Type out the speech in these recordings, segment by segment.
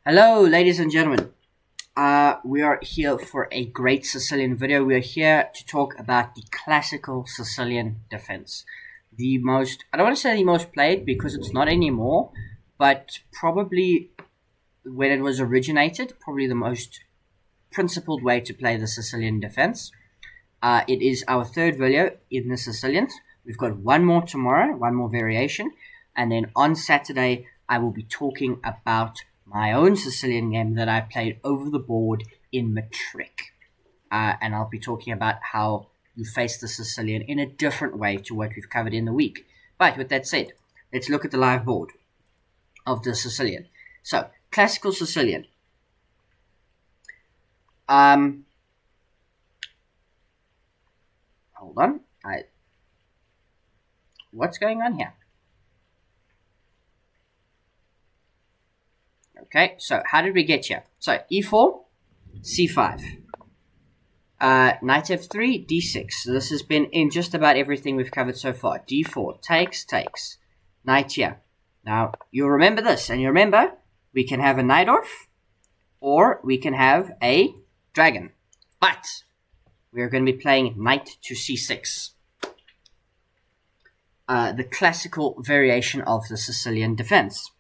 Hello, ladies and gentlemen. We are here for a great Sicilian video. We are here to talk about the classical Sicilian defense. The most, I don't want to say the most played because it's not anymore, but probably when it was originated, probably the most principled way to play the Sicilian defense. It is our third video in the Sicilians. We've got one more tomorrow, one more variation, and then on Saturday I will be talking about my own Sicilian game that I played over the board in Maverick. And I'll be talking about how you face the Sicilian in a different way to what we've covered in the week. But with that said, let's look at the live board of the Sicilian. So, classical Sicilian. Hold on. What's going on here? Okay, so how did we get here? So, e4, c5. Knight f3, d6. So this has been in just about everything we've covered so far. d4, takes. Knight here. Now, you'll remember this, and you remember, we can have a knight off, or we can have a dragon. But, we're going to be playing knight to c6. The classical variation of the Sicilian defense.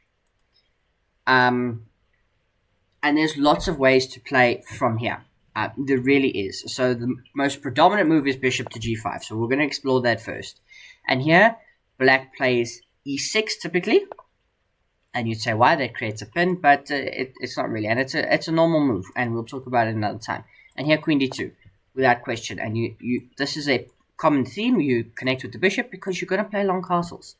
And there's lots of ways to play from here. There really is. So the most predominant move is bishop to g5. So we're going to explore that first. And here, black plays e6 typically. And you'd say, why? That creates a pin. But it's not really. And it's a normal move. And we'll talk about it another time. And here, queen d2. Without question. And this is a common theme. You connect with the bishop because you're going to play long castles.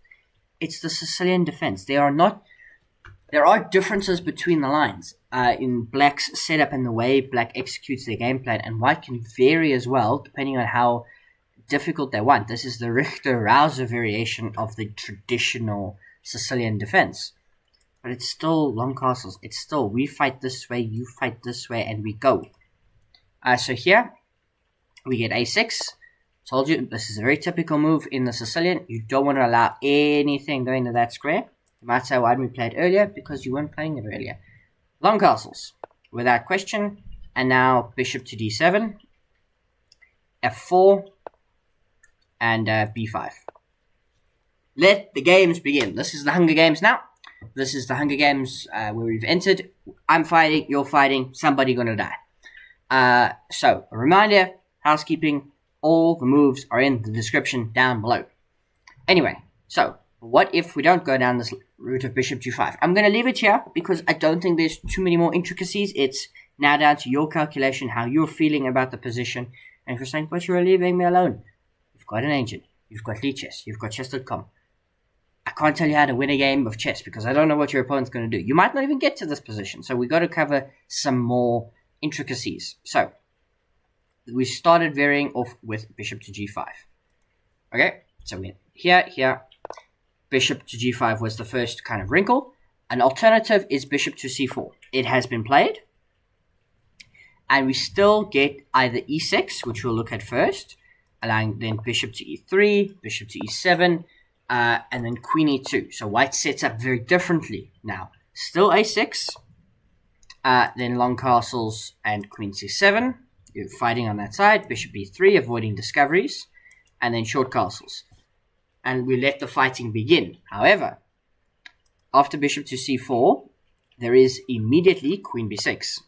It's the Sicilian defense. There are differences between the lines in black's setup and the way black executes their game plan, and white can vary as well depending on how difficult they want. This is the Richter-Rauser variation of the traditional Sicilian defense. But it's still long castles. It's still, we fight this way, you fight this way, and we go. So here, we get a6. Told you, this is a very typical move in the Sicilian. You don't want to allow anything going to that square. You might say, why didn't we play it earlier? Because you weren't playing it earlier. Long castles, without question. And now bishop to d7, f4, and b5. Let the games begin. This is the Hunger Games now. This is the Hunger Games where we've entered. I'm fighting, you're fighting, somebody gonna die. So, a reminder, housekeeping, all the moves are in the description down below. Anyway, so what if we don't go down this route of bishop g5? I'm going to leave it here because I don't think there's too many more intricacies. It's now down to your calculation, how you're feeling about the position. And if you're saying, but you're leaving me alone, you've got an agent, you've got Lee Chess, you've got chess.com. I can't tell you how to win a game of chess because I don't know what your opponent's going to do. You might not even get to this position. So we got to cover some more intricacies. So we started varying off with bishop to g5. Okay, so we here. Bishop to g5 was the first kind of wrinkle. An alternative is bishop to c4. It has been played. And we still get either e6, which we'll look at first, allowing then bishop to e3, bishop to e7, and then queen e2. So white sets up very differently now. Still a6, then long castles and queen c7. You're fighting on that side. Bishop e3, avoiding discoveries, and then short castles. And we let the fighting begin. However, after bishop to c4, there is immediately queen b6,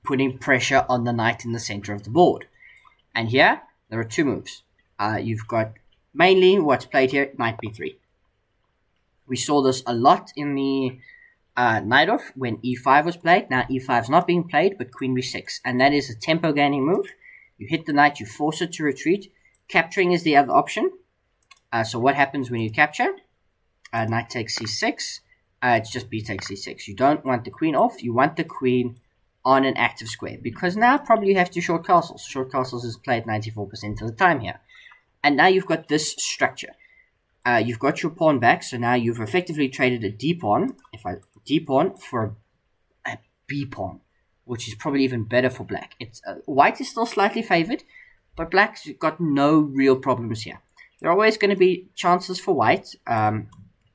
putting pressure on the knight in the center of the board. And here, there are two moves. You've got mainly what's played here, knight b3. We saw this a lot in the knight off when e5 was played. Now e5 is not being played, but queen b6. And that is a tempo gaining move. You hit the knight, you force it to retreat. Capturing is the other option. So what happens when you capture? Knight takes c6. It's just b takes c6. You don't want the queen off. You want the queen on an active square. Because now probably you have to short castles. Short castles is played 94% of the time here. And now you've got this structure. You've got your pawn back. So now you've effectively traded a d pawn. D pawn for a b pawn. Which is probably even better for black. White is still slightly favored. But black's got no real problems here. There are always going to be chances for white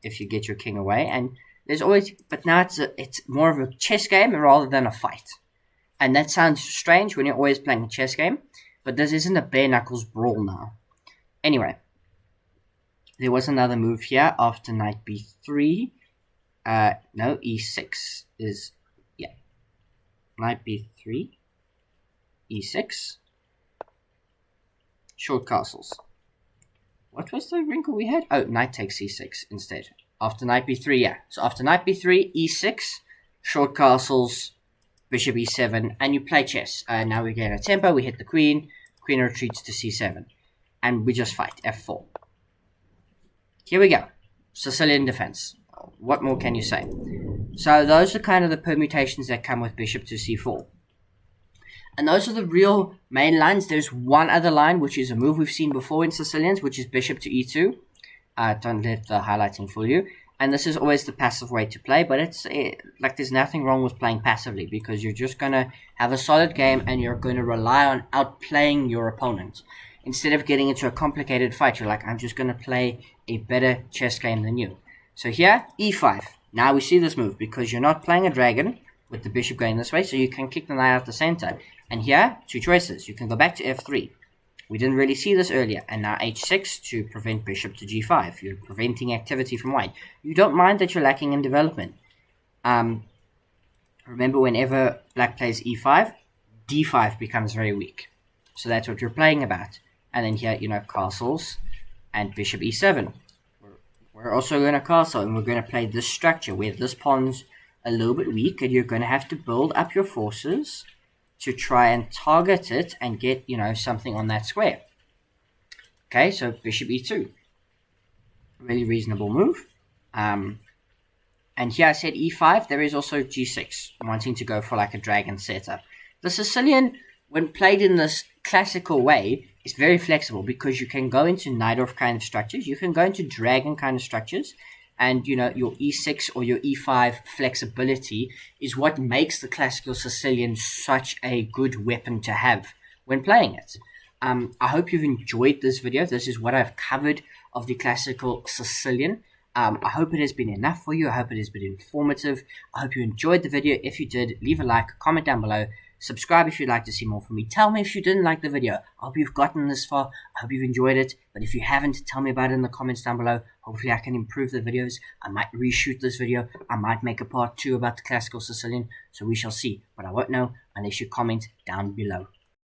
if you get your king away, and there's always, but now it's more of a chess game rather than a fight. And that sounds strange when you're always playing a chess game, but this isn't a bare knuckles brawl now. Anyway, there was another move here after knight b3. No, e6 is, yeah, knight b3, e6, short castles. What was the wrinkle we had? Oh, knight takes c6 instead. After knight b3, yeah. So after knight b3, e6, short castles, bishop e7, and you play chess. Now we get a tempo, we hit the queen retreats to c7, and we just fight, f4. Here we go. Sicilian defense. What more can you say? So those are kind of the permutations that come with bishop to c4. And those are the real main lines. There's one other line, which is a move we've seen before in Sicilians, which is bishop to e2. Don't let the highlighting fool you. And this is always the passive way to play, but it's like there's nothing wrong with playing passively, because you're just going to have a solid game and you're going to rely on outplaying your opponent. Instead of getting into a complicated fight, you're like, I'm just going to play a better chess game than you. So here, e5. Now we see this move because you're not playing a dragon with the bishop going this way, so you can kick the knight out the center. And here, two choices. You can go back to f3. We didn't really see this earlier. And now h6 to prevent bishop to g5. You're preventing activity from white. You don't mind that you're lacking in development. Remember, whenever black plays e5, d5 becomes very weak. So that's what you're playing about. And then here, castles and bishop e7. We're also going to castle, and we're going to play this structure where this pawn's a little bit weak, and you're going to have to build up your forces to try and target it and get, something on that square. Okay, so bishop e2. Really reasonable move. And here I said e5, there is also g6, wanting to go for like a dragon setup. The Sicilian, when played in this classical way, is very flexible because you can go into Najdorf kind of structures, you can go into dragon kind of structures, and your e6 or your e5 flexibility is what makes the classical Sicilian such a good weapon to have when playing it. I hope you've enjoyed this video. This is what I've covered of the classical Sicilian. I hope it has been enough for you. I hope it has been informative. I hope you enjoyed the video. If you did, leave a like, comment down below. Subscribe if you'd like to see more from me. Tell me if you didn't like the video. I hope you've gotten this far. I hope you've enjoyed it. But if you haven't, tell me about it in the comments down below. Hopefully I can improve the videos. I might reshoot this video. I might make a part 2 about the classical Sicilian. So we shall see. But I won't know unless you comment down below.